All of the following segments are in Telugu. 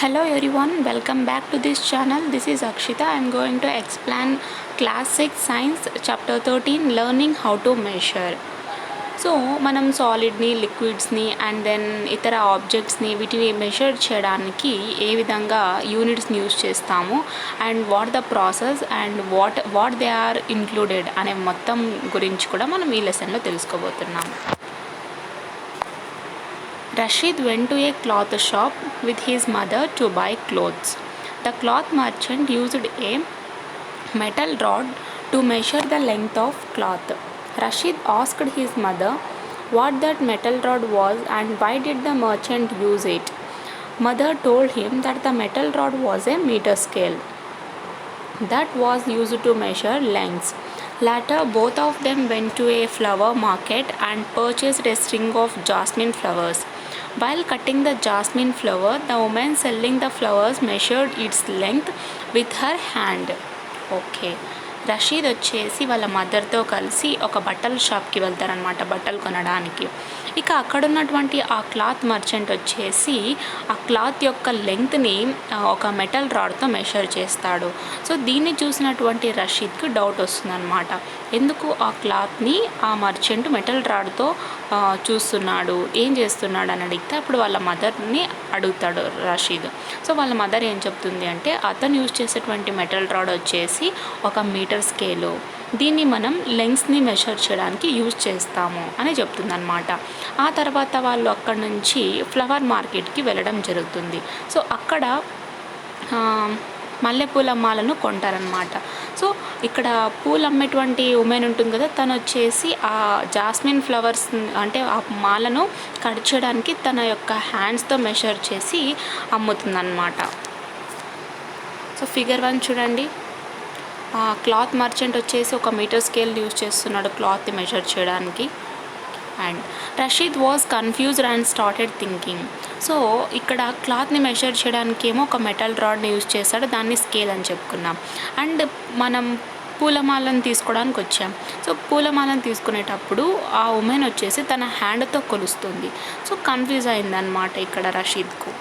Hello everyone, welcome back to this channel. This is Akshita. I am going to explain class 6 science chapter 13 learning how to measure. So మనం సాలిడ్ని లిక్విడ్స్ని అండ్ దెన్ ఇతర ఆబ్జెక్ట్స్ని వీటిని మెషర్ చేయడానికి ఏ విధంగా యూనిట్స్ని యూజ్ చేస్తాము and what the process and what they are included అనే మొత్తం గురించి కూడా మనం ఈ లెసన్లో తెలుసుకోబోతున్నాము. Rashid went to a cloth shop with his mother to buy clothes. The cloth merchant used a metal rod to measure the length of cloth. Rashid asked his mother what that metal rod was and why did the merchant use it. Mother told him that the metal rod was a meter scale that was used to measure lengths. Later, both of them went to a flower market and purchased a string of jasmine flowers. While cutting the jasmine flower, the woman selling the flowers measured its length with her hand. Okay. Rashid వచ్చేసి వాళ్ళ మదర్తో కలిసి ఒక బట్టల షాప్కి వెళ్తారనమాట, బట్టలు కొనడానికి. ఇక అక్కడ ఉన్నటువంటి ఆ క్లాత్ మర్చెంట్ వచ్చేసి ఆ క్లాత్ యొక్క లెంగ్త్ని ఒక మెటల్ రాడ్తో మెషర్ చేస్తాడు. సో దీన్ని చూసినటువంటి రషీద్కి డౌట్ వస్తుందన్నమాట, ఎందుకు ఆ క్లాత్ని ఆ మర్చెంట్ మెటల్ రాడ్తో చూస్తున్నాడు, ఏం చేస్తున్నాడు అని అడిగితే అప్పుడు వాళ్ళ మదర్ని అడుగుతాడు రషీద్. సో వాళ్ళ మదర్ ఏం చెప్తుంది అంటే అతను యూజ్ చేసేటువంటి మెటల్ రాడ్ వచ్చేసి ఒక మీటర్ స్కేలు, దీన్ని మనం లెంగ్త్స్ని మెషర్ చేయడానికి యూజ్ చేస్తాము అని చెప్తుందన్నమాట. ఆ తర్వాత వాళ్ళు అక్కడ నుంచి ఫ్లవర్ మార్కెట్కి వెళ్ళడం జరుగుతుంది. సో అక్కడ మల్లెపూల మాలను కొంటారనమాట. సో ఇక్కడ పూలు అమ్మేటువంటి ఉమెన్ ఉంటుంది కదా, తను వచ్చేసి ఆ జాస్మిన్ ఫ్లవర్స్ అంటే ఆ మాలను కట్ చేయడానికి తన యొక్క హ్యాండ్స్తో మెషర్ చేసి అమ్ముతుందన్నమాట. సో ఫిగర్ 1 చూడండి, క్లాత్ మర్చెంట్ వచ్చేసి ఒక మీటర్ స్కేల్ యూజ్ చేస్తున్నాడు క్లాత్ మెజర్ చేయడానికి. And Rashid was confused and started thinking. So ఇక్కడ క్లాత్ని మెజర్ చేయడానికి ఏమో ఒక మెటల్ రాడ్ని యూజ్ చేశాడు, దాన్ని స్కేల్ అని చెప్పుకున్నాం. అండ్ మనం పూలమాలను తీసుకోవడానికి వచ్చాం. సో పూలమాలను తీసుకునేటప్పుడు ఆ ఉమెన్ వచ్చేసి తన హ్యాండ్తో కొలుస్తుంది. సో కన్ఫ్యూజ్ అయిందనమాట ఇక్కడ రషీద్కు.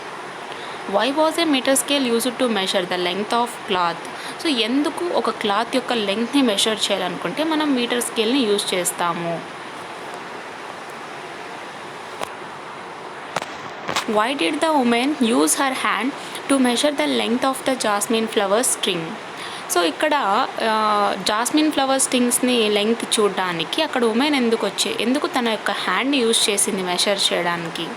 Why was a meter scale used to measure the length of cloth. So ఎందుకు ఒక క్లాత్ యొక్క లెంగ్త్ని మెషర్ చేయాలనుకుంటే మనం మీటర్ స్కేల్ని యూజ్ చేస్తాము. Why did the women use her hand to measure the length of the jasmine flower string. So ఇక్కడ జాస్మిన్ ఫ్లవర్ స్ట్రింగ్స్ని లెంగ్త్ చూడడానికి అక్కడ ఉమెన్ ఎందుకు తన యొక్క హ్యాండ్ని యూజ్ చేసింది మెషర్ చేయడానికి.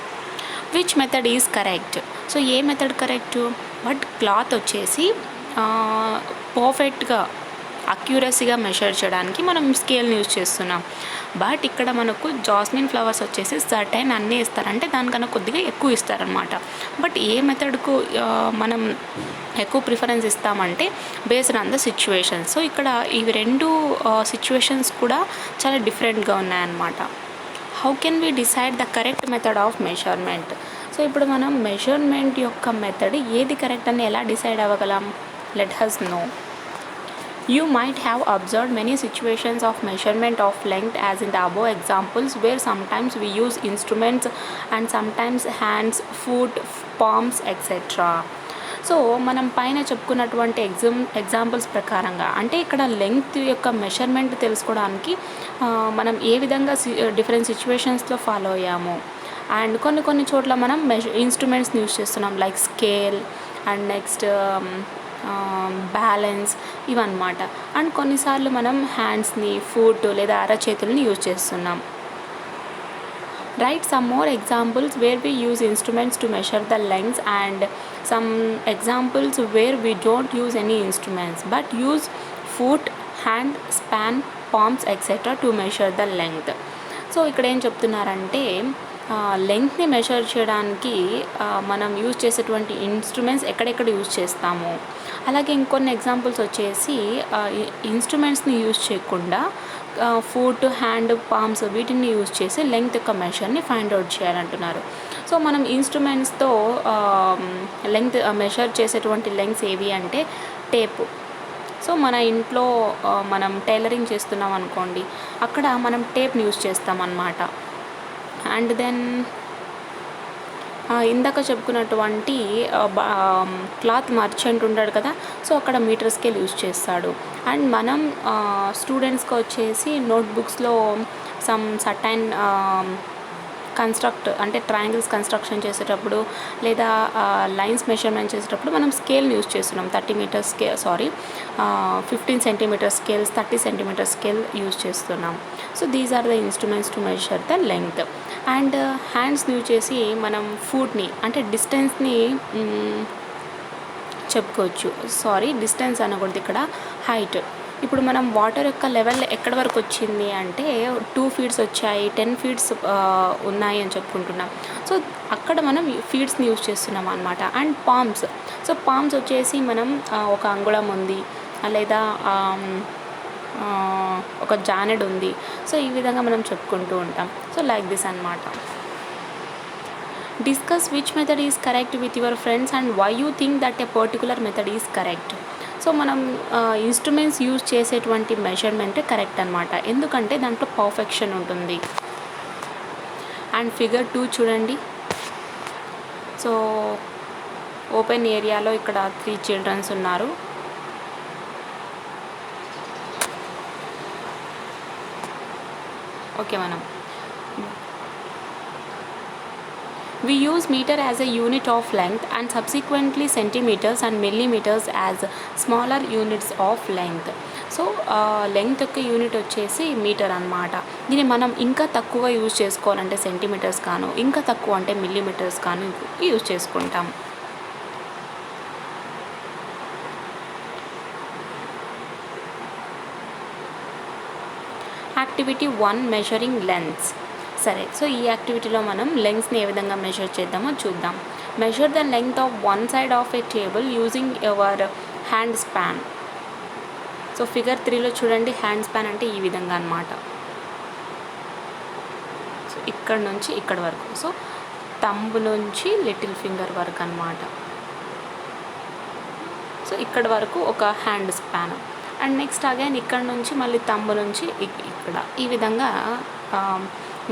Which method is correct. So A method correct, but cloth వచ్చేసి పర్ఫెక్ట్గా అక్యూరసీగా మెషర్ చేయడానికి మనం స్కేల్ని యూజ్ చేస్తున్నాం. బట్ ఇక్కడ మనకు జాస్మిన్ ఫ్లవర్స్ వచ్చేసి సర్టైన్ అన్నీ ఇస్తారంటే దానికన్నా కొద్దిగా ఎక్కువ ఇస్తారనమాట. బట్ ఏ మెథడ్కు మనం ఎక్కువ ప్రిఫరెన్స్ ఇస్తామంటే based on the situation. So ఇక్కడ ఇవి రెండు సిచ్యువేషన్స్ కూడా చాలా డిఫరెంట్గా ఉన్నాయన్నమాట. How can we decide the correct method of measurement. So ఇప్పుడు మనం మెషర్మెంట్ యొక్క మెథడ్ ఏది కరెక్ట్ అని ఎలా డిసైడ్ అవ్వగలం. Let us know. You might have observed many situations of measurement of length as in the above examples, where sometimes we use instruments and sometimes hands, foot, palms, etc. So మనం పైన చెప్పుకున్నటువంటి ఎగ్జాంపుల్స్ ప్రకారంగా అంటే ఇక్కడ లెంగ్త్ యొక్క మెషర్మెంట్ తెలుసుకోవడానికి మనం ఏ విధంగా డిఫరెంట్ సిచ్యువేషన్స్లో ఫాలో అయ్యాము. అండ్ కొన్ని చోట్ల మనం ఇన్స్ట్రుమెంట్స్ని యూజ్ చేస్తున్నాం, like scale and next balance ఇవన్నమాట. అండ్ కొన్నిసార్లు మనం హ్యాండ్స్ని, ఫుట్ లేదా అరచేతుల్ని యూజ్ చేస్తున్నాం. Write some more examples where we use instruments to measure the lengths and some examples where we don't use any instruments but use foot, hand, span, palms etc. to measure the length. So ఇక్కడ ఏం చెప్తున్నారంటే లెంగ్త్ని మెషర్ చేయడానికి మనం యూజ్ చేసేటువంటి ఇన్స్ట్రుమెంట్స్ ఎక్కడెక్కడ యూజ్ చేస్తాము. అలాగే ఇంకొన్ని ఎగ్జాంపుల్స్ వచ్చేసి ఇన్స్ట్రుమెంట్స్ని యూజ్ చేయకుండా ఫుట్, హ్యాండ్, పామ్స్ వీటిని యూజ్ చేసి లెంగ్త్ యొక్క మెషర్ని ఫైండ్ అవుట్ చేయాలంటున్నారు. సో మనం ఇన్స్ట్రుమెంట్స్తో లెంగ్త్ మెషర్ చేసేటువంటి లెంగ్త్స్ ఏవి అంటే టేపు. సో మన ఇంట్లో మనం టైలరింగ్ చేస్తున్నాం అనుకోండి, అక్కడ మనం టేప్ని యూజ్ చేస్తామన్నమాట. అండ్ దెన్ ఇందాక చెప్పుకున్నటువంటి క్లాత్ మర్చెంట్ ఉంటాడు కదా, సో అక్కడ మీటర్ స్కేల్ యూజ్ చేస్తాడు. అండ్ మనం స్టూడెంట్స్కి వచ్చేసి నోట్బుక్స్లో సమ్ సర్టైన్ కన్స్ట్రక్ట్ అంటే ట్రయాంగిల్స్ కన్స్ట్రక్షన్ చేసేటప్పుడు లేదా లైన్స్ మెజర్మెంట్ చేసేటప్పుడు మనం స్కేల్ని యూజ్ చేస్తున్నాం. 30 meters scale 15 centimeter scales, 30 centimeter scale use చేస్తున్నాం. So these are the instruments to measure the length. And హ్యాండ్స్ని యూజ్ చేసి మనం ఫుట్ని అంటే డిస్టెన్స్ని చెప్పుకోవచ్చు. డిస్టెన్స్ అనకూడదు ఇక్కడ, హైట్. ఇప్పుడు మనం వాటర్ యొక్క లెవెల్ ఎక్కడి వరకు వచ్చింది అంటే 2 ఫీట్స్ వచ్చాయి, 10 ఫీట్స్ ఉన్నాయి అని చెప్పుకుంటున్నాం. సో అక్కడ మనం ఫీట్స్ని యూజ్ చేస్తున్నాం అనమాట. అండ్ పామ్స్ వచ్చేసి మనం ఒక అంగుళం ఉంది లేదా ఒక జానెడ్ ఉంది. సో ఈ విధంగా మనం చెప్పుకుంటూ ఉంటాం. సో లైక్ దిస్ అనమాట. Discuss which method is correct with your friends and why you think that a particular method is correct. So మనం ఇన్స్ట్రుమెంట్స్ యూజ్ చేసేటువంటి మెజర్మెంట్ కరెక్ట్ అనమాట, ఎందుకంటే దాంట్లో పర్ఫెక్షన్ ఉంటుంది. అండ్ ఫిగర్ 2 చూడండి. సో ఓపెన్ ఏరియాలో ఇక్కడ 3 చిల్డ్రన్స్ ఉన్నారు. Okay, we use meter as a unit of length and subsequently centimeters and millimeters as smaller units of length. So length యొక్క యూనిట్ వచ్చేసి మీటర్ అనమాట. దీన్ని మనం ఇంకా తక్కువ యూజ్ చేసుకోవాలంటే సెంటీమీటర్స్ కాను, ఇంకా తక్కువ అంటే మిల్లీమీటర్స్ కాను యూజ్ చేసుకుంటాం. Activity 1, measuring lengths. సరే, సో ఈ యాక్టివిటీలో మనం లెంగ్త్స్ని ఏ విధంగా మెజర్ చేద్దామో చూద్దాం. Measure the length of one side of a table using your hand span. So figure 3లో చూడండి, హ్యాండ్ స్పాన్ అంటే ఈ విధంగా అనమాట. సో ఇక్కడ నుంచి ఇక్కడ వరకు, సో థంబ్ నుంచి లిటిల్ ఫింగర్ వరకు అనమాట. సో ఇక్కడ వరకు ఒక hand span. And next again ఇక్కడ నుంచి మళ్ళీ థంబ్ నుంచి ఇక్కడ ఈ విధంగా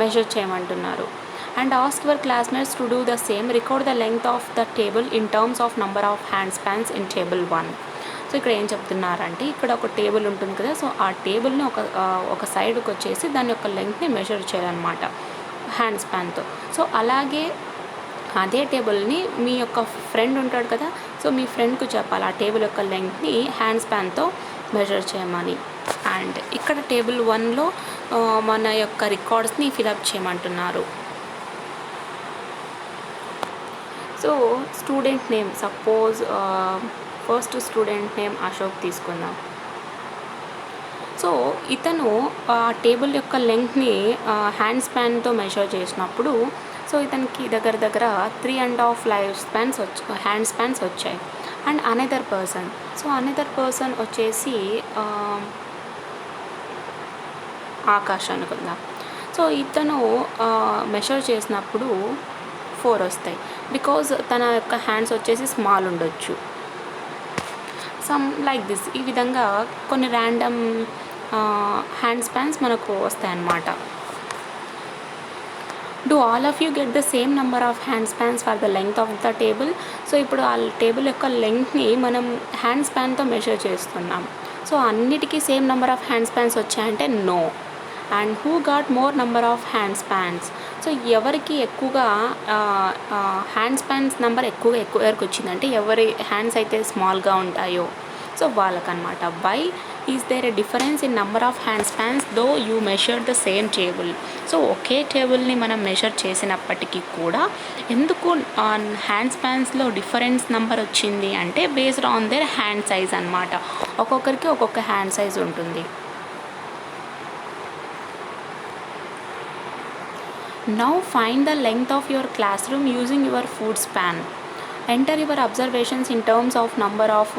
మెజర్ చేయమంటున్నారు. And ask your classmates to do the same. Record the length of the table in terms of number of hand spans in table 1. So ఇక్కడ ఏం చెప్తున్నారంటే, ఇక్కడ ఒక టేబుల్ ఉంటుంది కదా, సో ఆ టేబుల్ని ఒక సైడ్కి వచ్చేసి దాని యొక్క లెంగ్త్ని మెజర్ చేయాలన్నమాట హ్యాండ్ స్పాన్తో. సో అలాగే అదే టేబుల్ని మీ యొక్క ఫ్రెండ్ ఉంటాడు కదా, సో మీ ఫ్రెండ్కు చెప్పాలి ఆ టేబుల్ యొక్క లెంగ్త్ని హ్యాండ్ స్పాన్తో మెజర్ చేయమని. అండ్ ఇక్కడ టేబుల్ 1లో మన యొక్క రికార్డ్స్ని ఫిలప్ చేయమంటున్నారు. So student name, suppose first student name Ashok తీసుకుందాం. సో ఇతను ఆ టేబుల్ యొక్క లెంగ్త్ని హ్యాండ్ స్పాన్తో మెజర్ చేసినప్పుడు సో ఇతనికి దగ్గర 3.5 హ్యాండ్ స్పాన్స్ వచ్చాయి. అండ్ అనదర్ పర్సన్ వచ్చేసి ఆకాష్ అనుకుందాం. సో ఇతను మెషర్ చేసినప్పుడు 4 వస్తాయి, బికాజ్ తన యొక్క హ్యాండ్స్ వచ్చేసి స్మాల్ ఉండొచ్చు. సమ్ లైక్ దిస్, ఈ విధంగా కొన్ని ర్యాండమ్ హ్యాండ్ స్పాన్స్ మనకు వస్తాయి అన్నమాట. Do all of you get the same number of hand spans for the length of the table. So ఇప్పుడు ఆ టేబుల్ యొక్క లెంగ్త్ని మనం హ్యాండ్ స్పాన్తో మెజర్ చేస్తున్నాం. సో అన్నిటికీ same number of hand spans వచ్చాయంటే no. And who got more number of hand spans. So ఎవరికి ఎక్కువగా హ్యాండ్ స్పాన్స్ నెంబర్ ఎవరికి వచ్చిందంటే ఎవరి హ్యాండ్స్ అయితే స్మాల్గా ఉంటాయో సో వాళ్ళకనమాట. Why is there a difference in number of hand spans though you measure the same table. So ఒకే టేబుల్ని మనం మెషర్ చేసినప్పటికీ కూడా ఎందుకు హ్యాండ్ స్పాన్స్లో డిఫరెన్స్ నెంబర్ వచ్చింది అంటే based on their hand size అనమాట. ఒక్కొక్కరికి ఒక్కొక్క హ్యాండ్ సైజ్ ఉంటుంది. Now find the length of your classroom using your foot span. Enter your observations in terms of number of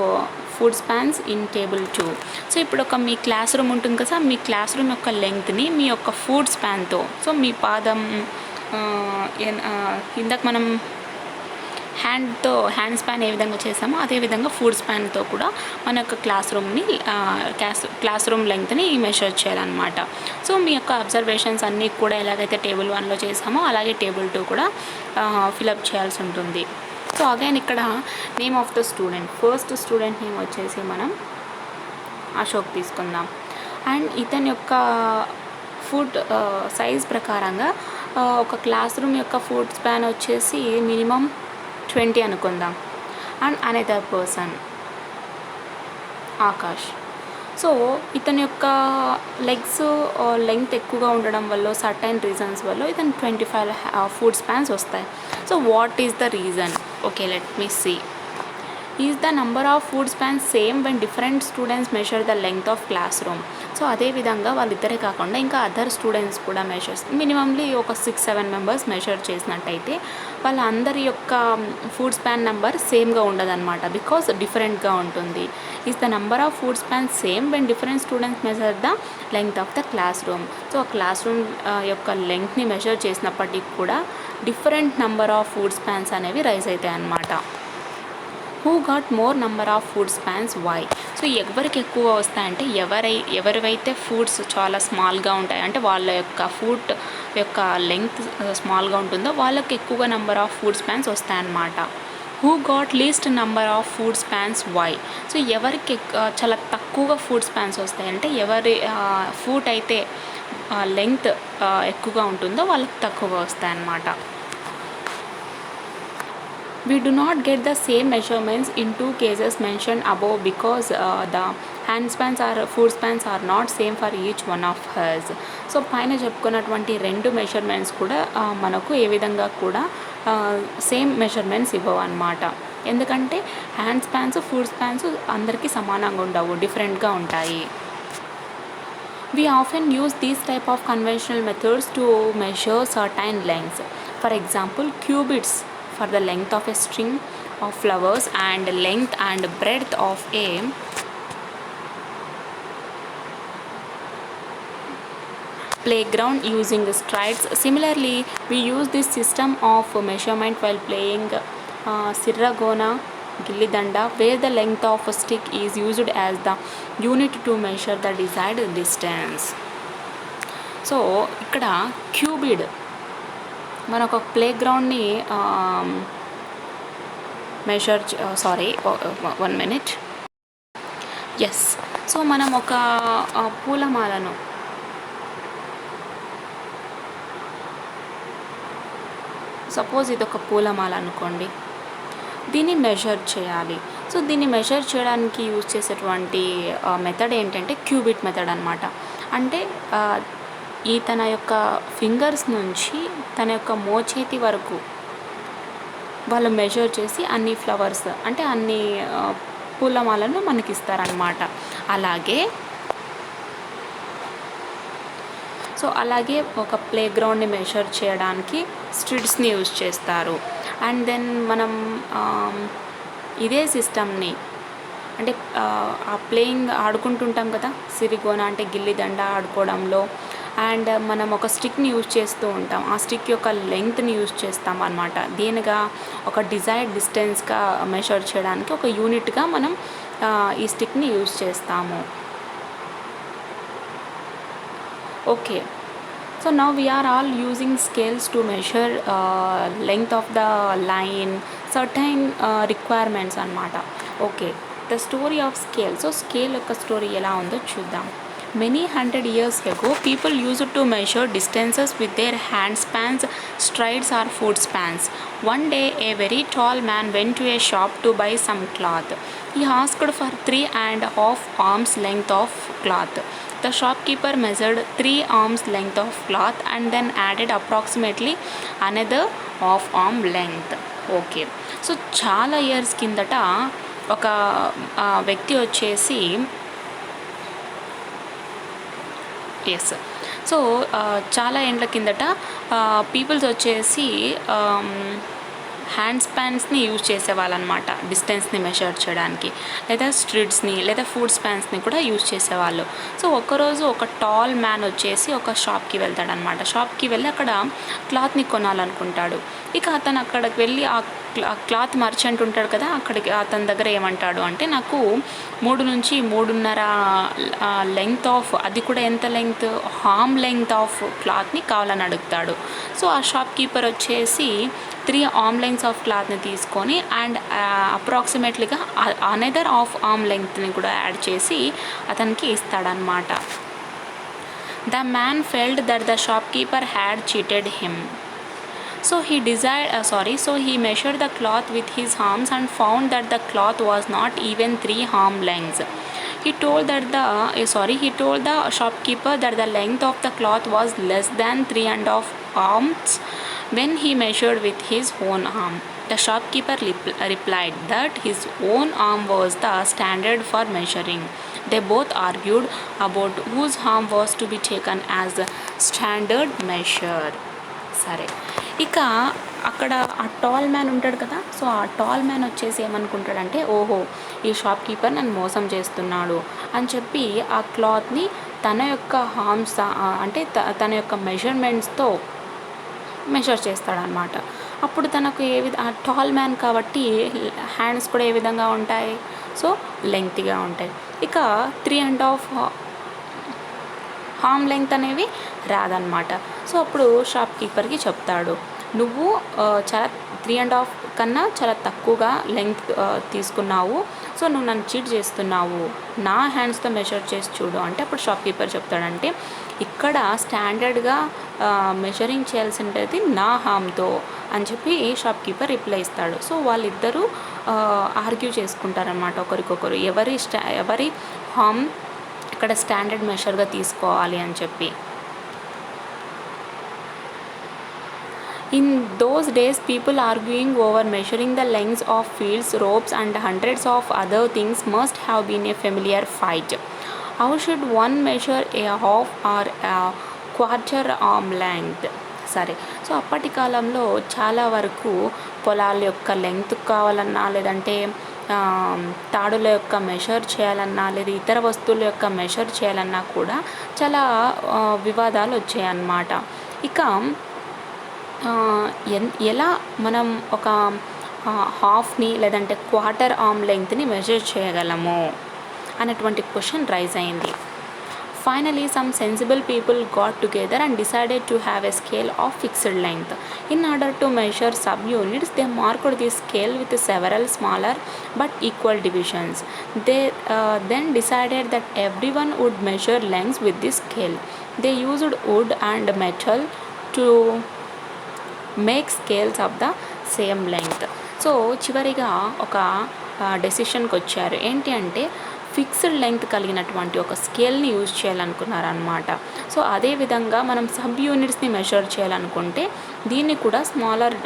foot spans in table 2. So ఇప్పుడు మీ క్లాస్ రూమ్ ఉంటుంది కదా, మీ క్లాస్ రూమ్ యొక్క లెంగ్త్ని మీ యొక్క ఫుట్ స్పాన్తో, సో మీ పాదం ఇందాక మనం హ్యాండ్ స్పాన్ ఏ విధంగా చేసామో అదేవిధంగా ఫుడ్ స్పాన్తో కూడా మన యొక్క క్లాస్ రూమ్ లెంగ్త్ని మెషర్ చేయాలన్నమాట. సో మీ యొక్క అబ్జర్వేషన్స్ అన్నీ కూడా ఎలాగైతే టేబుల్ 1లో చేసామో అలాగే టేబుల్ 2 కూడా ఫిలప్ చేయాల్సి ఉంటుంది. సో అగైన్ ఇక్కడ name of the student, first student name వచ్చేసి మనం అశోక్ తీసుకుందాం. అండ్ ఇతని యొక్క ఫుడ్ సైజ్ ప్రకారంగా ఒక క్లాస్ రూమ్ యొక్క ఫుడ్ స్పాన్ వచ్చేసి మినిమం 20 అనుకుందాం. And another person Akash. So ఇతని యొక్క లెగ్స్ లెంగ్త్ ఎక్కువగా ఉండడం వల్ల సర్టైన్ రీజన్స్ వల్ల ఇతను 25 ఫుడ్ స్పాన్స్ వస్తాయి. So what is the reason? Okay, let me see. Is the number of foot spans same when different students measure the length of class room. So అదేవిధంగా వాళ్ళిద్దరే కాకుండా ఇంకా అదర్ స్టూడెంట్స్ కూడా మెషర్స్ మినిమంలీ ఒక 6-7 మెంబర్స్ మెషర్ చేసినట్టయితే వాళ్ళందరి యొక్క ఫుడ్ స్పాన్ నెంబర్ సేమ్గా ఉండదన్నమాట, బికాస్ డిఫరెంట్గా ఉంటుంది. Is the number of foot span same when different students measure the length of the class room. So ఆ క్లాస్ రూమ్ యొక్క లెంగ్త్ని మెషర్ చేసినప్పటికీ కూడా different number of foot spans అనేవి రైజ్ అవుతాయి అన్నమాట. Who got more number of foot spans why? So ఎవరికి ఎక్కువ వస్తాయంటే ఎవరివైతే ఫుడ్స్ చాలా స్మాల్గా ఉంటాయి, అంటే వాళ్ళ యొక్క ఫుడ్ యొక్క లెంగ్త్ స్మాల్గా ఉంటుందో వాళ్ళకి ఎక్కువగా నెంబర్ ఆఫ్ ఫుడ్ స్పాన్స్ వస్తాయన్నమాట. Who got least number of foot spans why? So ఎవరికి చాలా తక్కువగా ఫుడ్ స్పాన్స్ వస్తాయంటే ఎవరి ఫుడ్ అయితే లెంగ్త్ ఎక్కువగా ఉంటుందో వాళ్ళకి తక్కువగా వస్తాయన్నమాట. We do not get the same measurements in two cases mentioned above because the hand spans or foot spans are not same for each one of us. So పైన చెప్పుకున్నటువంటి రెండు మెజర్మెంట్స్ కూడా మనకు ఏ విధంగా కూడా సేమ్ మెజర్మెంట్స్ ఇవ్వవు అన్నమాట. ఎందుకంటే హ్యాండ్ స్పాన్స్ ఫుట్ స్పాన్స్ అందరికీ సమానంగా ఉండవు, డిఫరెంట్గా ఉంటాయి. We often use these type of conventional methods to measure certain lengths. For example, cubits for the length of a string of flowers and length and breadth of a playground using strides. Similarly, we use this system of measurement while playing sirragona gillidanda, where the length of a stick is used as the unit to measure the desired distance. So ఇక్కడ క్యూబిడ్ మన ఒక ప్లే గ్రౌండ్ని మెషర్ వన్ మినిట్ ఎస్. సో మనం ఒక పూలమాలను సపోజ్ ఇది ఒక పూలమాల అనుకోండి, దీన్ని మెషర్ చేయాలి. సో దీన్ని మెషర్ చేయడానికి యూజ్ చేసేటువంటి మెథడ్ ఏంటంటే క్యూబిట్ మెథడ్ అనమాట. అంటే తన యొక్క ఫింగర్స్ నుంచి తన యొక్క మోచేతి వరకు వాళ్ళు మెజర్ చేసి అన్ని ఫ్లవర్స్ అంటే అన్ని పూలమాలను మనకి ఇస్తారనమాట. అలాగే ఒక ప్లే గ్రౌండ్ని మెజర్ చేయడానికి స్ట్రిడ్స్ని యూజ్ చేస్తారు. అండ్ దెన్ మనం ఇదే సిస్టమ్ని అంటే ఆ ప్లేయింగ్ ఆడుకుంటుంటాం కదా, సిరిగోన అంటే గిల్లిదండ ఆడుకోవడంలో, అండ్ మనం ఒక స్టిక్ని యూజ్ చేస్తూ ఉంటాం. ఆ స్టిక్ యొక్క లెంగ్త్ని యూజ్ చేస్తాం అన్నమాట. దీనిగా ఒక డిజైర్డ్ డిస్టెన్స్గా మెషర్ చేయడానికి ఒక యూనిట్గా మనం ఈ స్టిక్ని యూజ్ చేస్తాము. Okay, so now we are all using scales to measure length of the line, certain requirements అన్నమాట. Okay, the story of scale. So scale యొక్క స్టోరీ ఎలా ఉందో చూద్దాం. Many hundred years ago, people used to measure distances with their hand spans, strides or foot spans. One day, a very tall man went to a shop to buy some cloth. He asked for 3.5 arms length of cloth. The shopkeeper measured 3 arms length of cloth and then added approximately another half arm length. Okay. So చాలా ఇయర్స్ కిందట ఒక వ్యక్తి వచ్చేసి సో చాలా ఏండ్ల కిందట పీపుల్స్ వచ్చేసి హ్యాండ్ స్పాన్స్ని యూజ్ చేసేవాళ్ళనమాట డిస్టెన్స్ని మెషర్ చేయడానికి, లేదా స్ట్రిడ్స్ని లేదా ఫుడ్ స్పాన్స్ని కూడా యూజ్ చేసేవాళ్ళు. సో ఒకరోజు ఒక టాల్ మ్యాన్ వచ్చేసి ఒక షాప్కి వెళ్తాడనమాట. షాప్కి వెళ్ళి అక్కడ క్లాత్ని కొనాలనుకుంటాడు. ఇక అతను అక్కడికి వెళ్ళి ఆ క్లాత్ మర్చెంట్ ఉంటాడు కదా, అక్కడికి అతని దగ్గర ఏమంటాడు అంటే నాకు 3 నుంచి 3.5 లెంగ్త్ ఆఫ్, అది కూడా ఎంత లెంగ్త్, హామ్ లెంగ్త్ ఆఫ్ క్లాత్ని కావాలని అడుగుతాడు. సో ఆ షాప్ కీపర్ వచ్చేసి 3 ఆర్మ్ లెంగ్త్స్ ఆఫ్ క్లాత్ని తీసుకొని అండ్ అప్రాక్సిమేట్లీగా అనదర్ ఆఫ్ ఆర్మ్ లెంగ్త్ని కూడా యాడ్ చేసి అతనికి ఇస్తాడనమాట. The man felt that the shopkeeper had cheated him. So he measured the cloth with his arms and found that the cloth was not even 3 arm lengths. He told the shopkeeper that the length of the cloth was less than 3.5 arms when he measured with his own arm. The shopkeeper replied that his own arm was the standard for measuring. They both argued about whose arm was to be taken as the standard measure. సరే, ఇక అక్కడ ఆ టాల్ మ్యాన్ ఉంటాడు కదా, సో ఆ టాల్ మ్యాన్ వచ్చేసి ఏమనుకుంటాడంటే, ఓహో ఈ షాప్ కీపర్ నన్ను మోసం చేస్తున్నాడు అని చెప్పి ఆ క్లాత్ని తన యొక్క హార్మ్స్ అంటే తన యొక్క మెజర్మెంట్స్తో మెజర్ చేస్తాడనమాట. అప్పుడు తనకు ఆ టాల్ మ్యాన్ కాబట్టి హ్యాండ్స్ కూడా ఏ విధంగా ఉంటాయి, సో లెంగ్త్గా ఉంటాయి. ఇక 3.5 హార్మ్ లెంగ్త్ అనేవి రాదనమాట. సో అప్పుడు షాప్ కీపర్కి చెప్తాడు, నువ్వు చాలా 3.5 కన్నా చాలా తక్కువగా లెంగ్త్ తీసుకున్నావు, సో నువ్వు నన్ను చీట్ చేస్తున్నావు, నా హ్యాండ్స్తో మెజర్ చేసి చూడు అంటే అప్పుడు షాప్ కీపర్ చెప్తాడంటే, ఇక్కడ స్టాండర్డ్గా మెజరింగ్ చేయాల్సింది నా హామ్తో అని చెప్పి షాప్ కీపర్ రిప్లై ఇస్తాడు. సో వాళ్ళిద్దరూ ఆర్గ్యూ చేసుకుంటారనమాట ఒకరికొకరు, ఎవరి హామ్ ఇక్కడ స్టాండర్డ్ మెషర్గా తీసుకోవాలి అని చెప్పి. In those days, people arguing over measuring the lengths of fields, ropes and hundreds of other things must have been a familiar fight. How should one measure a half or a quarter arm length? సరే, సో అప్పటి కాలంలో చాలా వరకు పొలాల యొక్క లెంగ్త్ కావాలన్నా, లేదంటే తాడుల యొక్క మెషర్ చేయాలన్నా, లేదా ఇతర వస్తువుల యొక్క మెషర్ చేయాలన్నా కూడా చాలా వివాదాలు వచ్చాయన్నమాట. ఇక ఎలా మనం ఒక హాఫ్ని లేదంటే క్వార్టర్ ఆర్మ్ లెంగ్త్ని మెజర్ చేయగలము అనేటువంటి క్వశ్చన్ రైజ్ అయింది. Finally, some sensible people got together and decided to have a scale of fixed length. In order to measure subunits, they marked this scale with several smaller but equal divisions. They then decided that everyone would measure lengths with this scale. They used wood and metal to make scales of the same length. So చివరిగా ఒక డెసిషన్కి వచ్చారు. ఏంటి అంటే ఫిక్స్డ్ లెంగ్త్ కలిగినటువంటి ఒక స్కేల్ని యూజ్ చేయాలనుకున్నారనమాట. సో అదేవిధంగా మనం సబ్ యూనిట్స్ని మెజర్ చేయాలనుకుంటే దీన్ని కూడా స్మాలర్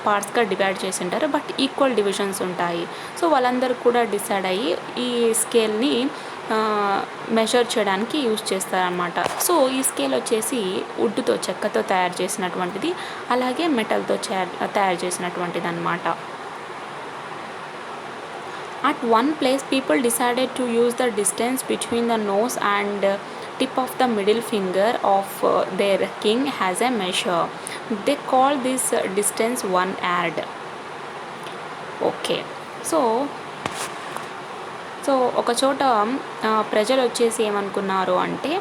పార్ట్స్గా డివైడ్ చేసి ఉంటారు, బట్ ఈక్వల్ డివిజన్స్ ఉంటాయి. సో వాళ్ళందరూ కూడా డిసైడ్ అయ్యి ఈ స్కేల్ని మెజర్ చేయడానికి యూజ్ చేస్తారనమాట. సో ఈ స్కేల్ వచ్చేసి వుడ్తో, చెక్కతో తయారు చేసినటువంటిది, అలాగే మెటల్తో తయారు చేసినటువంటిది అనమాట. At one place, people decided to use the distance between the nose and tip of the middle finger of their king as a measure. They called this distance 1 yard. Okay. So ఒక చోట ప్రజలు వచ్చేసి ఏమనుకున్నారు అంటే,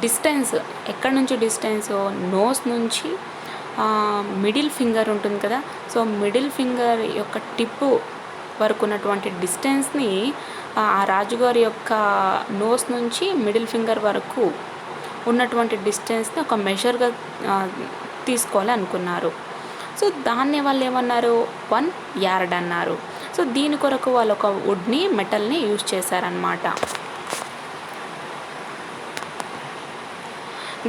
డిస్టెన్స్ ఎక్కడి నుంచి డిస్టెన్స్, నోస్ నుంచి మిడిల్ ఫింగర్ ఉంటుంది కదా, సో మిడిల్ ఫింగర్ యొక్క టిప్పు వరకు ఉన్నటువంటి డిస్టెన్స్ని ఆ రాజుగారి యొక్క నోస్ నుంచి మిడిల్ ఫింగర్ వరకు ఉన్నటువంటి డిస్టెన్స్ని ఒక మెజర్గా తీసుకోవాలి అనుకున్నారు. సో దాన్ని వాళ్ళు ఏమన్నారు, 1 yard అన్నారు. సో దీని కొరకు వాళ్ళు ఒక వుడ్ని, మెటల్ని యూజ్ చేశారనమాట.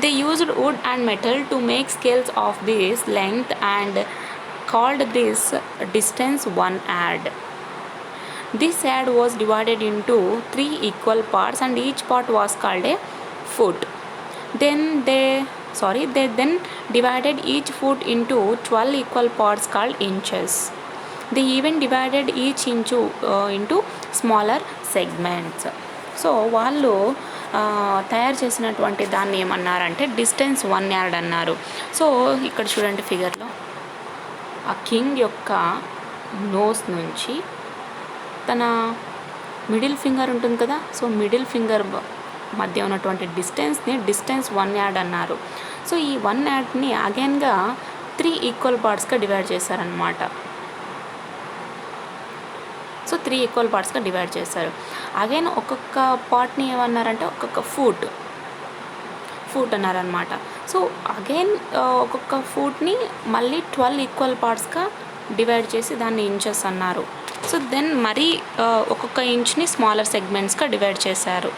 They used wood and metal to make scales of this length and called this distance 1 yard. This yard was divided into 3 equal parts and each part was called a foot. They then divided each foot into 12 equal parts called inches. They even divided each inch into smaller segments. So వాళ్ళు తయారు చేసినటువంటి దాన్ని ఏమన్నారంటే డిస్టెన్స్ 1 yard అన్నారు. సో ఇక్కడ చూడండి ఫిగర్లో ఆ కింగ్ యొక్క నోస్ నుంచి తన మిడిల్ ఫింగర్ ఉంటుంది కదా, సో మిడిల్ ఫింగర్ మధ్య ఉన్నటువంటి డిస్టెన్స్ 1 యార్డ్ అన్నారు. సో ఈ 1 యార్డ్ని అగైన్గా 3 ఈక్వల్ పార్ట్స్గా డివైడ్ చేశారనమాట. సో 3 ఈక్వల్ పార్ట్స్గా డివైడ్ చేశారు. అగైన్ ఒక్కొక్క పార్ట్ని ఏమన్నారంటే ఒక్కొక్క ఫూట్ అన్నారనమాట. సో అగైన్ ఒక్కొక్క ఫూట్ని మళ్ళీ 12 ఈక్వల్ పార్ట్స్గా డివైడ్ చేసి దాన్ని ఇంచెస్ అన్నారు. సో దెన్ మరీ ఒక్కొక్క ఇంచ్ని స్మాలర్ సెగ్మెంట్స్గా డివైడ్ చేశారు.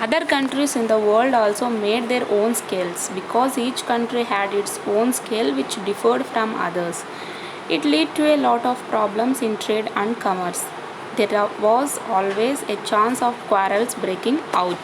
Other countries in the world also made their own scales because each country had its own scale which differed from others. It led to a lot of problems in trade and commerce. There was always a chance of quarrels breaking out.